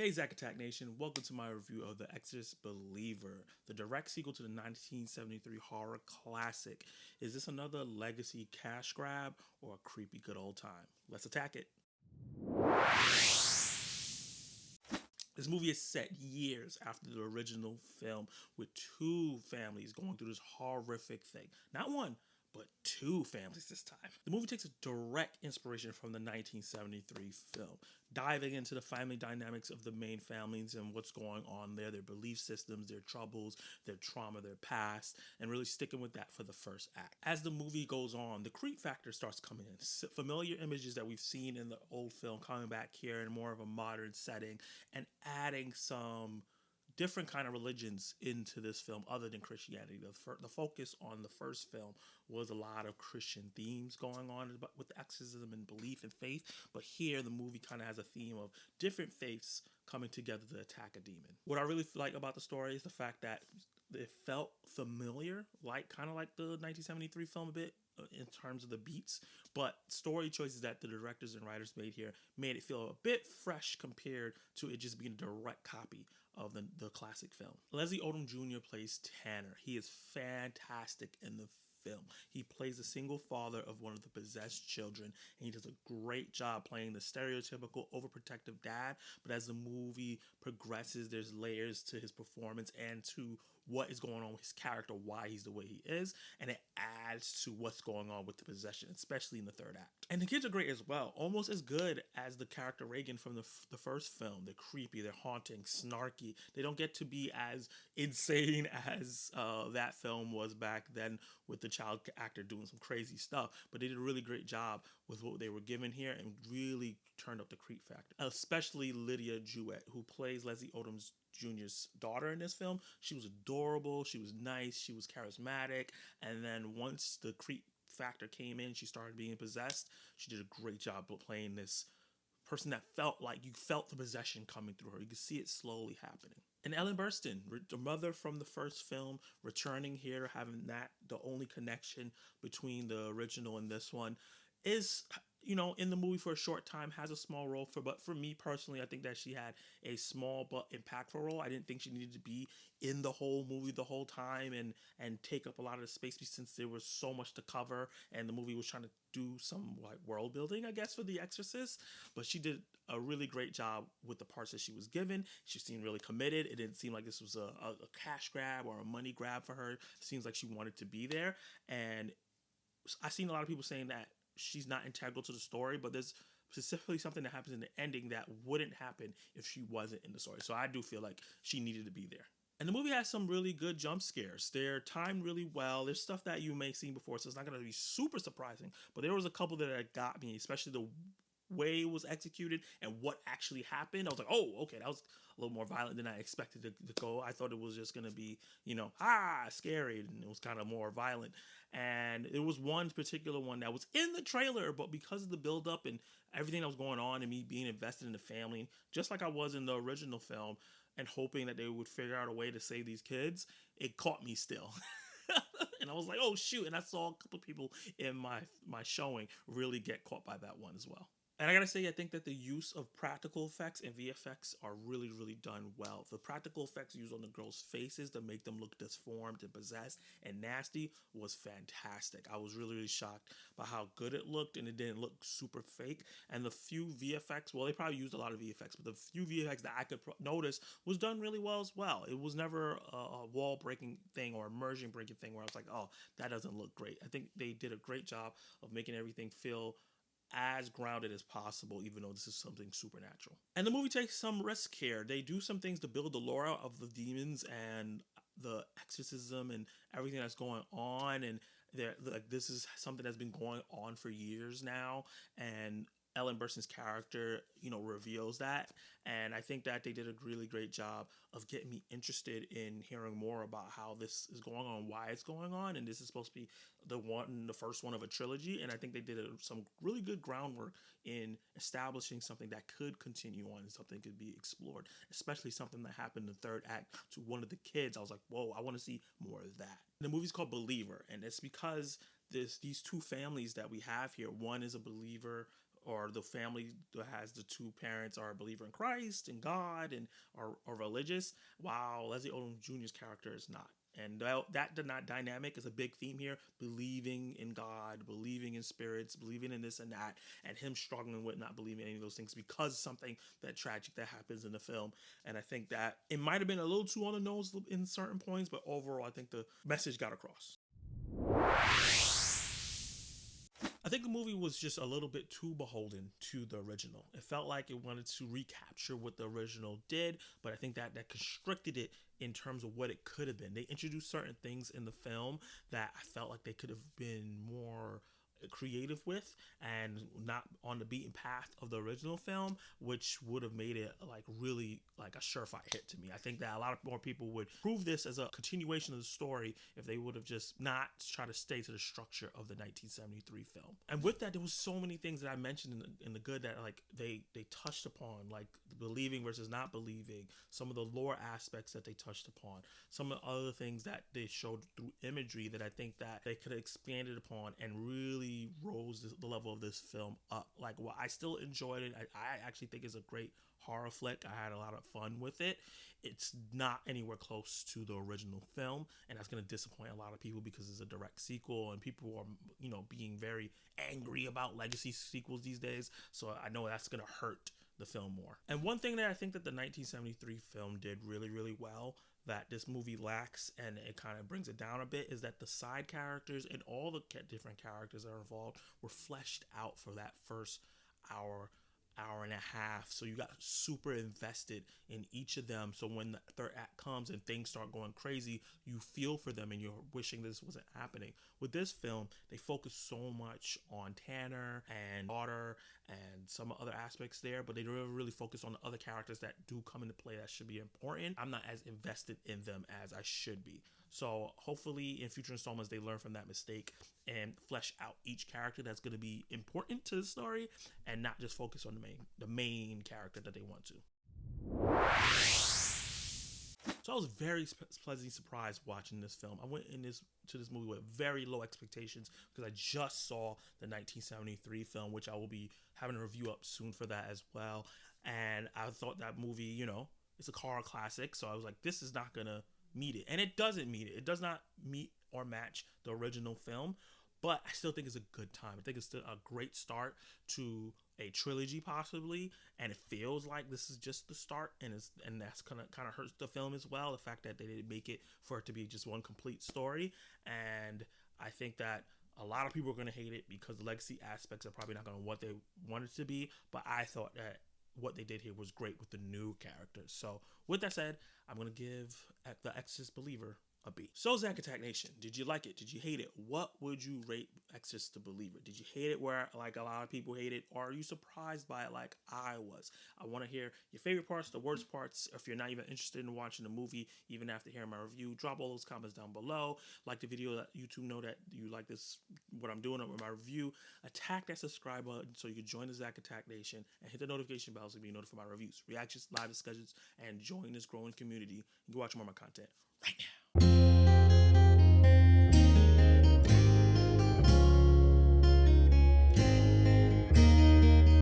Hey Zack Attack Nation, welcome to my review of The Exorcist Believer, the direct sequel to the 1973 horror classic. Is this another legacy cash grab or a creepy good old time? Let's attack it. This movie is set years after the original film, with two families going through this horrific thing. Not one, but two families this time. The movie takes a direct inspiration from the 1973 film, diving into the family dynamics of the main families and what's going on there, their belief systems, their troubles, their trauma, their past, and really sticking with that for the first act. As the movie goes on, the creep factor starts coming in. Familiar images that we've seen in the old film coming back here in more of a modern setting and adding some different kind of religions into this film other than Christianity. The focus on the first film was a lot of Christian themes going on with exorcism and belief and faith, but here the movie kind of has a theme of different faiths coming together to attack a demon. What I really like about the story is the fact that it felt familiar, kind of like the 1973 film a bit, in terms of the beats, but story choices that the directors and writers made here made it feel a bit fresh compared to it just being a direct copy of the classic film. Leslie Odom Jr. plays Tanner. He is fantastic in the film. He plays the single father of one of the possessed children, and he does a great job playing the stereotypical overprotective dad. But as the movie progresses, there's layers to his performance and to what is going on with his character, why he's the way he is, and it adds to what's going on with the possession, especially in the third act. And the kids are great as well, almost as good as the character Regan from the first film. They're creepy, they're haunting, snarky. They don't get to be as insane as that film was back then with the child actor doing some crazy stuff, but they did a really great job with what they were given here and really turned up the creep factor. Especially Lydia Jewett, who plays Leslie Odom Jr.'s daughter in this film. She was adorable, she was nice, she was charismatic, and then once the creep factor came in, she started being possessed. She did a great job playing this person that felt like you felt the possession coming through her. You could see it slowly happening. And Ellen Burstyn, the mother from the first film, returning here, having that the only connection between the original and this one, is, in the movie for a short time, has a small role but for me personally, I think that she had a small but impactful role. I didn't think she needed to be in the whole movie the whole time and take up a lot of the space, since there was so much to cover and the movie was trying to do some world building, I guess, for The Exorcist. But she did a really great job with the parts that she was given. She seemed really committed. It didn't seem like this was a cash grab or a money grab for her. It seems like she wanted to be there. And I've seen a lot of people saying that she's not integral to the story, but there's specifically something that happens in the ending that wouldn't happen if she wasn't in the story. So I do feel like she needed to be there. And the movie has some really good jump scares. They're timed really well. There's stuff that you may have seen before, so it's not going to be super surprising. But there was a couple that got me, especially the way it was executed and what actually happened. I was like, oh, okay, that was a little more violent than I expected to go. I thought it was just going to be, scary, and it was kind of more violent. And it was one particular one that was in the trailer, but because of the buildup and everything that was going on and me being invested in the family, just like I was in the original film, and hoping that they would figure out a way to save these kids, it caught me still. And I was like, oh shoot. And I saw a couple of people in my showing really get caught by that one as well. And I gotta say, I think that the use of practical effects and VFX are really, really done well. The practical effects used on the girls' faces to make them look disformed and possessed and nasty was fantastic. I was really, really shocked by how good it looked, and it didn't look super fake. And the few VFX, well, they probably used a lot of VFX, but the few VFX that I could notice was done really well as well. It was never a wall-breaking thing or immersion-breaking thing where I was like, oh, that doesn't look great. I think they did a great job of making everything feel as grounded as possible, even though this is something supernatural. And the movie takes some risk here. They do some things to build the lore of the demons and the exorcism and everything that's going on. And this is something that's been going on for years now. And Ellen Burstyn's character, reveals that. And I think that they did a really great job of getting me interested in hearing more about how this is going on, why it's going on. And this is supposed to be the first one of a trilogy. And I think they did some really good groundwork in establishing something that could continue on and something could be explored, especially something that happened in the third act to one of the kids. I was like, whoa, I want to see more of that. The movie's called Believer, and it's because these two families that we have here, one is a believer or the family that has the two parents are a believer in Christ and God and are religious, while Leslie Odom Jr.'s character is not. And that dynamic is a big theme here. Believing in God, believing in spirits, believing in this and that, and him struggling with not believing in any of those things because something that tragic that happens in the film. And I think that it might have been a little too on the nose in certain points, but overall, I think the message got across. I think the movie was just a little bit too beholden to the original. It felt like it wanted to recapture what the original did, but I think that constricted it in terms of what it could have been. They introduced certain things in the film that I felt like they could have been more creative with and not on the beaten path of the original film, which would have made it like really like a surefire hit to me. I think that a lot of more people would prove this as a continuation of the story if they would have just not tried to stay to the structure of the 1973 film. And with that, there was so many things that I mentioned in the good that like they touched upon, like believing versus not believing, some of the lore aspects that they touched upon, some of the other things that they showed through imagery that I think that they could have expanded upon and really rose the level of this film up. Like, well, I still enjoyed it. I actually think it's a great horror flick. I had a lot of fun with it. It's not anywhere close to the original film, and that's going to disappoint a lot of people because it's a direct sequel and people are, you know, being very angry about legacy sequels these days. So I know that's going to hurt the film more. And one thing that I think that the 1973 film did really, really well that this movie lacks, and it kind of brings it down a bit, is that the side characters and all the different characters that are involved were fleshed out for that first hour and a half. So you got super invested in each of them. So when the third act comes and things start going crazy, you feel for them and you're wishing this wasn't happening. With this film, they focus so much on Tanner and daughter and some other aspects there, but they don't really focus on the other characters that do come into play that should be important. I'm not as invested in them as I should be. So hopefully in future installments, they learn from that mistake and flesh out each character that's going to be important to the story and not just focus on the main character that they want to. So I was very pleasantly surprised watching this film. I went to this movie with very low expectations because I just saw the 1973 film, which I will be having a review up soon for that as well. And I thought that movie, you know, it's a horror classic. So I was like, this is not going to meet it. And it doesn't meet it. It does not meet or match the original film. But I still think it's a good time. I think it's still a great start to a trilogy possibly, and it feels like this is just the start, and that's kind of hurts the film as well. The fact that they didn't make it for it to be just one complete story, and I think that a lot of people are going to hate it because the legacy aspects are probably not going to what they want it to be. But I thought that what they did here was great with the new characters. So with that said, I'm going to give The Exorcist Believer a B. So Zack Attack Nation, did you like it? Did you hate it? What would you rate Exorcist the Believer? Did you hate it where like a lot of people hate it, or are you surprised by it like I was? I want to hear your favorite parts, the worst parts. If you're not even interested in watching the movie, even after hearing my review, drop all those comments down below. Like the video, let YouTube know that you like this, what I'm doing with my review. Attack that subscribe button so you can join the Zack Attack Nation, and hit the notification bell so you be notified for my reviews, reactions, live discussions, and join this growing community. You can watch more of my content right now.